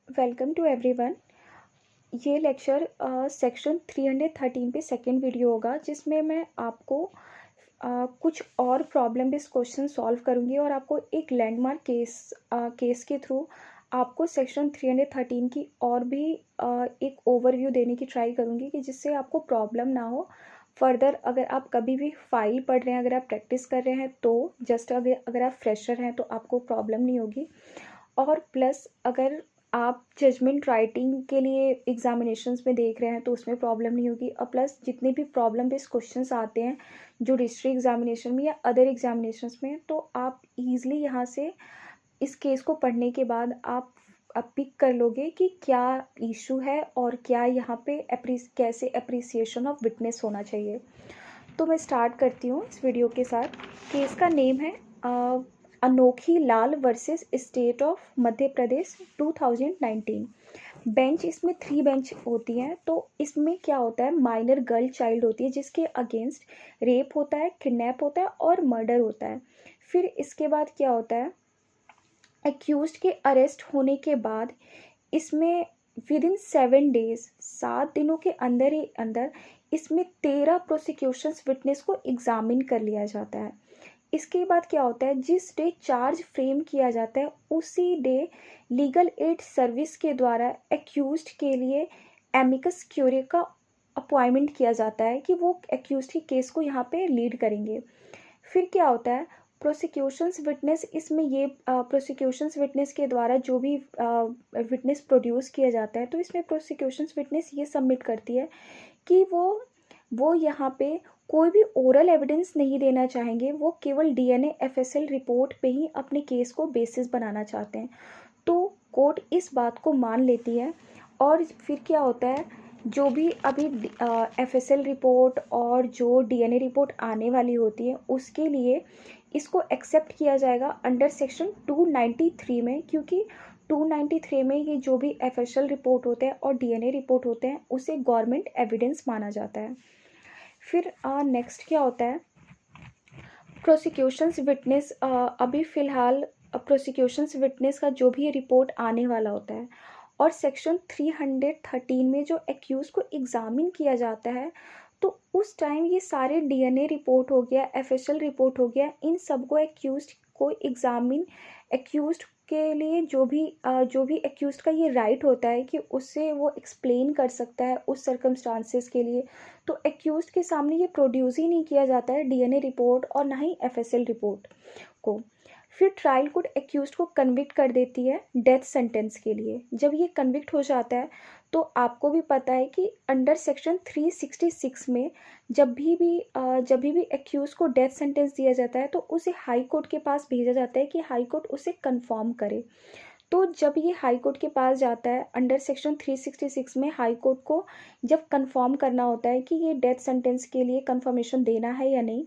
Welcome to everyone. ये lecture section 313 पे second video होगा जिसमें मैं आपको कुछ और प्रॉब्लम बेस्ड क्वेश्चन सॉल्व करूँगी और आपको एक लैंडमार्क केस के थ्रू आपको सेक्शन 313 की और भी एक ओवरव्यू देने की ट्राई करूँगी कि जिससे आपको प्रॉब्लम ना हो फर्दर। अगर आप कभी भी फाइल पढ़ रहे हैं, अगर आप प्रैक्टिस कर रहे हैं तो जस्ट अगर आप फ्रेशर हैं तो आपको प्रॉब्लम नहीं होगी। और प्लस अगर आप जजमेंट राइटिंग के लिए एग्जामिनेशंस में देख रहे हैं तो उसमें प्रॉब्लम नहीं होगी। और प्लस जितने भी प्रॉब्लम बेस्ड क्वेश्चंस आते हैं जुडिशरी एग्जामिनेशन में या अदर एग्जामिनेशंस में, तो आप इजीली यहाँ से इस केस को पढ़ने के बाद आप पिक कर लोगे कि क्या इशू है और क्या यहाँ पे कैसे अप्रिसिएशन ऑफ विटनेस होना चाहिए। तो मैं स्टार्ट करती हूँ इस वीडियो के साथ। केस का नेम है Anokhi Lal versus state of Madhya Pradesh 2019। Bench इसमें 3 बेंच होती हैं। तो इसमें क्या होता है, माइनर गर्ल चाइल्ड होती है जिसके अगेंस्ट रेप होता है, किडनैप होता है और मर्डर होता है। फिर इसके बाद क्या होता है, एक्यूज्ड के अरेस्ट होने के बाद इसमें विद इन 7 डेज 7 दिनों के अंदर ही अंदर इसमें 13 प्रोसिक्यूशंस विटनेस को एग्जामिन कर लिया जाता है। इसके बाद क्या होता है, जिस डे चार्ज फ्रेम किया जाता है उसी डे लीगल एड सर्विस के द्वारा एक्यूज्ड के लिए एमिकस क्यूरी का अपॉइंटमेंट किया जाता है कि वो एक्यूज्ड की केस को यहाँ पे लीड करेंगे। फिर क्या होता है, प्रोसिक्यूशंस विटनेस, इसमें ये प्रोसिक्यूशंस विटनेस के द्वारा जो भी विटनेस प्रोड्यूस किया जाता है तो इसमें प्रोसिक्यूशंस विटनेस ये सबमिट करती है कि वो यहाँ पे कोई भी ओरल एविडेंस नहीं देना चाहेंगे, वो केवल डीएनए एफएसएल रिपोर्ट पे ही अपने केस को बेसिस बनाना चाहते हैं। तो कोर्ट इस बात को मान लेती है। और फिर क्या होता है, जो भी अभी एफएसएल रिपोर्ट और जो डीएनए रिपोर्ट आने वाली होती है उसके लिए इसको एक्सेप्ट किया जाएगा अंडर सेक्शन 293 में, क्योंकि 293 में ये जो भी एफएसएल रिपोर्ट होते हैं और डीएनए रिपोर्ट होते हैं उसे गवर्नमेंट एविडेंस माना जाता है। फिर नेक्स्ट क्या होता है, प्रोसिक्यूशंस विटनेस, अभी फ़िलहाल प्रोसिक्यूशंस विटनेस का जो भी रिपोर्ट आने वाला होता है और सेक्शन 313 में जो एक्यूज़ को एग्ज़ामिन किया जाता है तो उस टाइम ये सारे डीएनए रिपोर्ट हो गया, एफएसएल रिपोर्ट हो गया, इन सबको एक्यूज़ड को एग्ज़ामिन, एक्यूज़ड के लिए जो भी एक्यूज़ड का ये राइट होता है कि उससे वो एक्सप्लेन कर सकता है उस सर्कमस्टांसेस के लिए। तो एक्यूज्ड के सामने ये प्रोड्यूस ही नहीं किया जाता है डीएनए रिपोर्ट और ना ही एफएसएल रिपोर्ट को। फिर ट्रायल कोर्ट एक्यूज्ड को कन्विक्ट कर देती है डेथ सेंटेंस के लिए। जब ये कन्विक्ट हो जाता है तो आपको भी पता है कि अंडर सेक्शन 366 में जब भी एक्यूज को डेथ सेंटेंस दिया जाता है तो उसे हाई कोर्ट के पास भेजा जाता है कि हाई कोर्ट उसे कंफर्म करे। तो जब ये हाई कोर्ट के पास जाता है अंडर सेक्शन 366 में, हाई कोर्ट को जब कंफर्म करना होता है कि ये डेथ सेंटेंस के लिए कंफर्मेशन देना है या नहीं,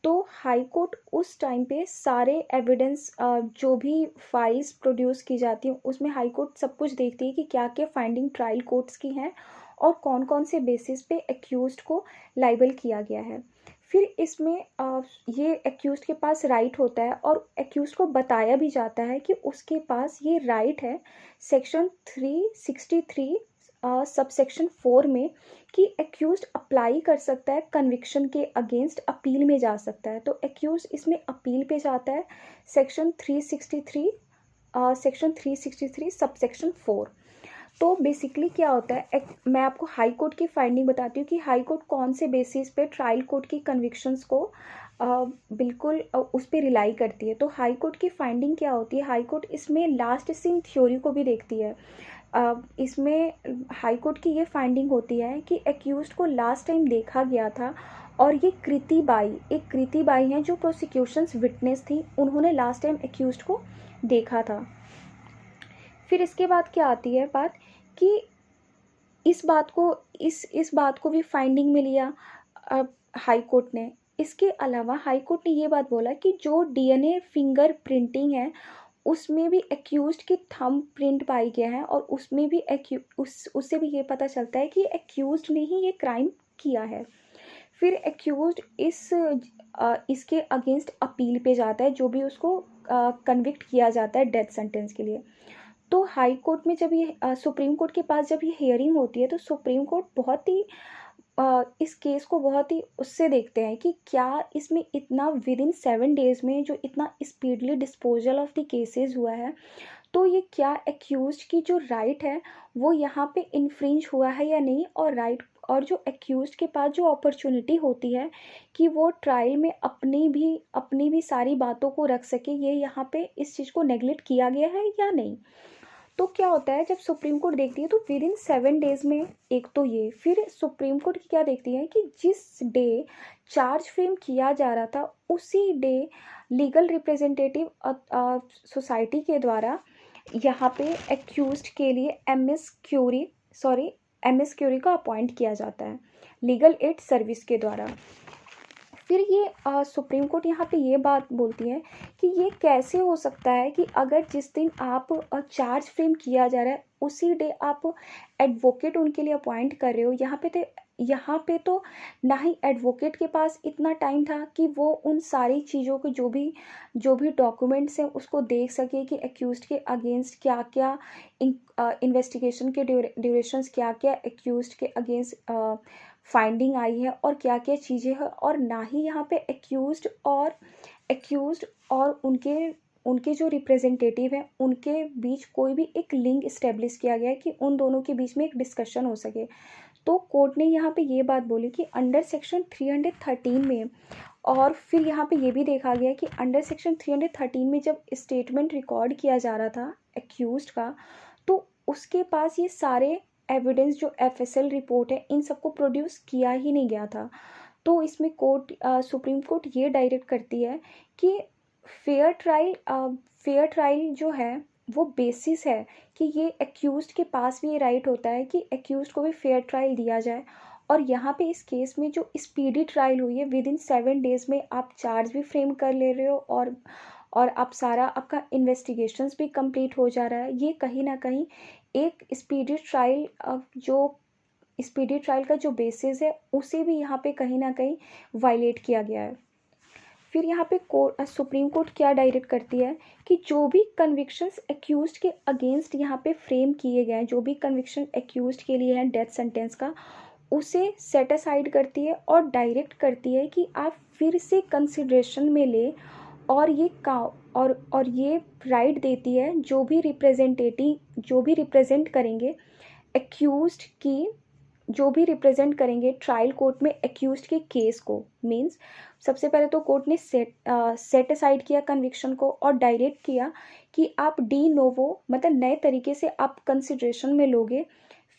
तो हाई कोर्ट उस टाइम पे सारे एविडेंस, जो भी फाइल्स प्रोड्यूस की जाती हैं उसमें हाई कोर्ट सब कुछ देखती है कि क्या क्या फाइंडिंग ट्रायल कोर्ट्स की हैं और कौन कौन से बेसिस पे एक्यूज्ड को लाइबल किया गया है। फिर इसमें ये एक्यूज्ड के पास राइट होता है और एक्यूज्ड को बताया भी जाता है कि उसके पास ये राइट है सेक्शन 363 सबसेक्शन 4 में कि एक्यूज्ड अप्लाई कर सकता है कन्विक्शन के अगेंस्ट, अपील में जा सकता है। तो एक्यूज्ड इसमें अपील पे जाता है सेक्शन 363 सबसेक्शन 4। तो बेसिकली क्या होता है, मैं आपको हाई कोर्ट की फाइंडिंग बताती हूँ कि हाई कोर्ट कौन से बेसिस पे ट्रायल कोर्ट की कन्विक्शंस को बिल्कुल उस पर रिलाई करती है। तो हाई कोर्ट की फाइंडिंग क्या होती है, हाई कोर्ट इसमें लास्ट सीन थ्योरी को भी देखती है। इसमें हाई कोर्ट की ये फाइंडिंग होती है कि एक्यूज्ड को लास्ट टाइम देखा गया था और ये कृति बाई हैं जो प्रोसिक्यूशंस विटनेस थी, उन्होंने लास्ट टाइम एक्यूज्ड को देखा था। फिर इसके बाद क्या आती है बात कि इस बात को भी फाइंडिंग में लिया हाई कोर्ट ने। इसके अलावा हाई कोर्ट ने ये बात बोला कि जो डीएनए फिंगर प्रिंटिंग है उसमें भी एक्यूज्ड की थंब प्रिंट पाई गया है और उसमें भी उससे भी ये पता चलता है कि एक्यूज्ड ने ही ये क्राइम किया है। फिर एक्यूज्ड इसके अगेंस्ट अपील पे जाता है, जो भी उसको कन्विक्ट किया जाता है डेथ सेंटेंस के लिए। तो हाई कोर्ट में जब ये सुप्रीम कोर्ट के पास जब ये हियरिंग होती है तो सुप्रीम कोर्ट बहुत ही इस केस को बहुत ही उससे देखते हैं कि क्या इसमें इतना विद इन 7 डेज में जो इतना speedily disposal of the cases हुआ है, तो ये क्या एक्यूज्ड की जो राइट है वो यहाँ पे इन्फ्रिंज हुआ है या नहीं, और राइट और जो एक्यूज्ड के पास जो अपॉर्चुनिटी होती है कि वो ट्रायल में अपनी भी सारी बातों को रख सके, ये यहाँ पे इस चीज़ को नेगलेक्ट किया गया है या नहीं। तो क्या होता है जब सुप्रीम कोर्ट देखती है तो विद इन 7 डेज में, एक तो ये, फिर सुप्रीम कोर्ट क्या देखती है कि जिस डे चार्ज फ्रेम किया जा रहा था उसी डे लीगल रिप्रेजेंटेटिव सोसाइटी के द्वारा यहाँ पे एक्यूज्ड के लिए एम एस क्यूरी को अपॉइंट किया जाता है लीगल एड सर्विस के द्वारा। फिर ये सुप्रीम कोर्ट यहाँ पे ये बात बोलती है कि ये कैसे हो सकता है कि अगर जिस दिन आप चार्ज फ्रेम किया जा रहा है उसी डे आप एडवोकेट उनके लिए अपॉइंट कर रहे हो। यहाँ पे तो ना ही एडवोकेट के पास इतना टाइम था कि वो उन सारी चीज़ों के जो भी डॉक्यूमेंट्स हैं उसको देख सके कि एक्यूज्ड के अगेंस्ट क्या क्या इन्वेस्टिगेशन के ड्यूरेशंस क्या क्या एक्यूज्ड के अगेंस्ट फाइंडिंग आई है और क्या क्या चीज़ें हैं, और ना ही यहाँ पे एक्यूज्ड और उनके जो रिप्रेजेंटेटिव हैं उनके बीच कोई भी एक लिंक इस्टेब्लिश किया गया है कि उन दोनों के बीच में एक डिस्कशन हो सके। तो कोर्ट ने यहाँ पे ये बात बोली कि अंडर सेक्शन 313 में, और फिर यहाँ पे ये भी देखा गया कि अंडर सेक्शन 313 में जब स्टेटमेंट रिकॉर्ड किया जा रहा था एक्यूज्ड का, तो उसके पास ये सारे एविडेंस जो FSL रिपोर्ट है इन सबको प्रोड्यूस किया ही नहीं गया था। तो इसमें सुप्रीम कोर्ट ये डायरेक्ट करती है कि फेयर ट्रायल जो है वो बेसिस है कि ये एक्यूज्ड के पास भी ये राइट होता है कि एक्यूज्ड को भी फेयर ट्रायल दिया जाए। और यहाँ पे इस केस में जो स्पीडी ट्रायल हुई है विद इन 7 डेज में आप चार्ज भी फ्रेम कर ले रहे हो और आप सारा आपका इन्वेस्टिगेशंस भी कंप्लीट हो जा रहा है, ये कहीं ना कहीं एक स्पीडी ट्रायल का जो बेसिस है उसे भी यहाँ पे कहीं ना कहीं वायलेट किया गया है। फिर यहाँ पे सुप्रीम कोर्ट क्या डायरेक्ट करती है कि जो भी कन्विक्शंस एक्यूज्ड के अगेंस्ट यहाँ पे फ्रेम किए गए हैं, जो भी कन्विक्शन एक्यूज्ड के लिए है डेथ सेंटेंस का, उसे सेट असाइड करती है और डायरेक्ट करती है कि आप फिर से कंसिडरेशन में ले, और ये राइट देती है जो भी रिप्रेजेंट करेंगे एक्यूज्ड की, जो भी रिप्रेजेंट करेंगे ट्रायल कोर्ट में एक्यूज्ड के केस को, मींस सबसे पहले तो कोर्ट ने सेट असाइड किया कन्विक्शन को और डायरेक्ट किया कि आप डी नोवो मतलब नए तरीके से आप कंसिडरेशन में लोगे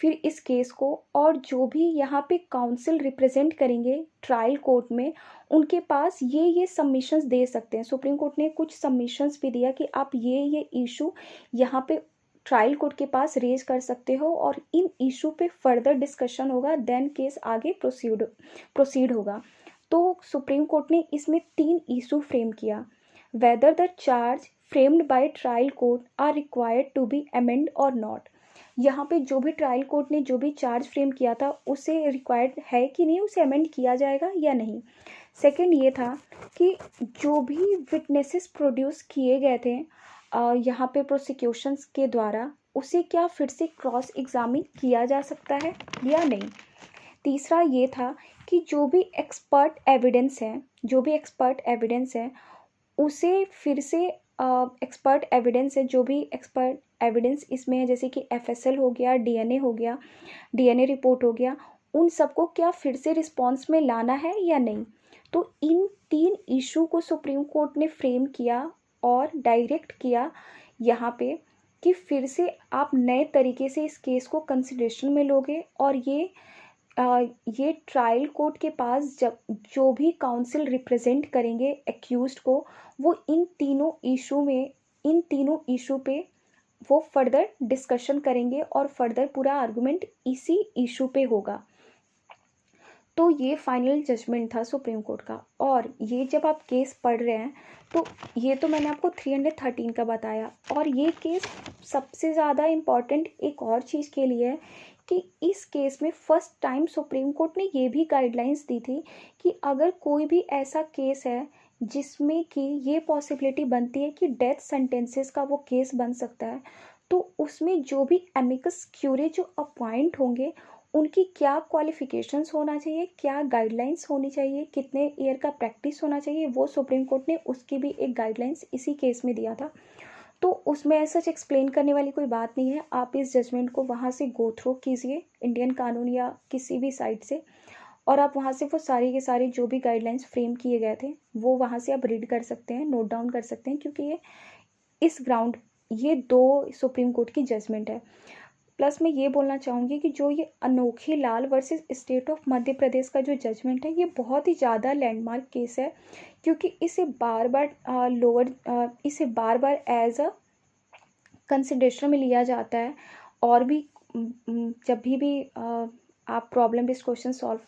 फिर इस केस को, और जो भी यहाँ पे काउंसिल रिप्रेजेंट करेंगे ट्रायल कोर्ट में उनके पास ये सबमिशंस दे सकते हैं। सुप्रीम कोर्ट ने कुछ सबमिशंस भी दिया कि आप ये इशू यहाँ पे ट्रायल कोर्ट के पास रेज कर सकते हो और इन इशू पे फर्दर डिस्कशन होगा, देन केस आगे प्रोसीड होगा। तो सुप्रीम कोर्ट ने इसमें 3 इशू फ्रेम किया। Whether the charge framed by trial court are required to be amend और नॉट। यहाँ पे जो भी ट्रायल कोर्ट ने जो भी चार्ज फ्रेम किया था उसे रिक्वायर्ड है कि नहीं, उसे अमेंड किया जाएगा या नहीं। सेकंड ये था कि जो भी विटनेसेस प्रोड्यूस किए गए थे यहाँ पे प्रोसिक्यूशंस के द्वारा, उसे क्या फिर से क्रॉस एग्जामिन किया जा सकता है या नहीं। तीसरा ये था कि जो भी एक्सपर्ट एविडेंस है उसे फिर से एक्सपर्ट एविडेंस है, जो भी एक्सपर्ट एविडेंस इसमें है जैसे कि FSL हो गया, DNA हो गया, DNA रिपोर्ट हो गया, उन सबको क्या फिर से रिस्पॉन्स में लाना है या नहीं। तो इन 3 इशू को सुप्रीम कोर्ट ने फ्रेम किया और डायरेक्ट किया यहाँ पे कि फिर से आप नए तरीके से इस केस को कंसिडरेशन में लोगे, और ये ट्रायल कोर्ट के पास जब जो भी काउंसिल रिप्रेजेंट करेंगे एक्यूज्ड को, वो इन तीनों इशू पे वो फर्दर डिस्कशन करेंगे और फर्दर पूरा आर्गुमेंट इसी इशू पे होगा। तो ये फाइनल जजमेंट था सुप्रीम कोर्ट का। और ये जब आप केस पढ़ रहे हैं तो ये तो मैंने आपको 313 का बताया, और ये केस सबसे ज़्यादा इम्पॉर्टेंट एक और चीज़ के लिए है कि इस केस में फर्स्ट टाइम सुप्रीम कोर्ट ने ये भी गाइडलाइंस दी थी कि अगर कोई भी ऐसा केस है जिसमें कि ये पॉसिबिलिटी बनती है कि डेथ सेंटेंसेस का वो केस बन सकता है, तो उसमें जो भी एमिकस क्यूरे जो अपॉइंट होंगे उनकी क्या क्वालिफ़िकेशंस होना चाहिए, क्या गाइडलाइंस होनी चाहिए, कितने ईयर का प्रैक्टिस होना चाहिए, वो सुप्रीम कोर्ट ने उसकी भी एक गाइडलाइंस इसी केस में दिया था। तो उसमें ऐसा एक्सप्लेन करने वाली कोई बात नहीं है। आप इस जजमेंट को वहाँ से गो थ्रू कीजिए, इंडियन कानून या किसी भी साइट से, और आप वहाँ से वो सारे के सारे जो भी गाइडलाइंस फ्रेम किए गए थे वो वहाँ से आप रीड कर सकते हैं, नोट डाउन कर सकते हैं, क्योंकि ये 2 सुप्रीम कोर्ट की जजमेंट है। प्लस मैं ये बोलना चाहूँगी कि जो ये अनोखी Lal versus state of Madhya प्रदेश का जो जजमेंट है, ये बहुत ही ज़्यादा लैंडमार्क केस है, क्योंकि इसे बार बार एज अ कंसिडरेशन में लिया जाता है। और भी जब भी आप प्रॉब्लम बेस्ड क्वेश्चन सॉल्व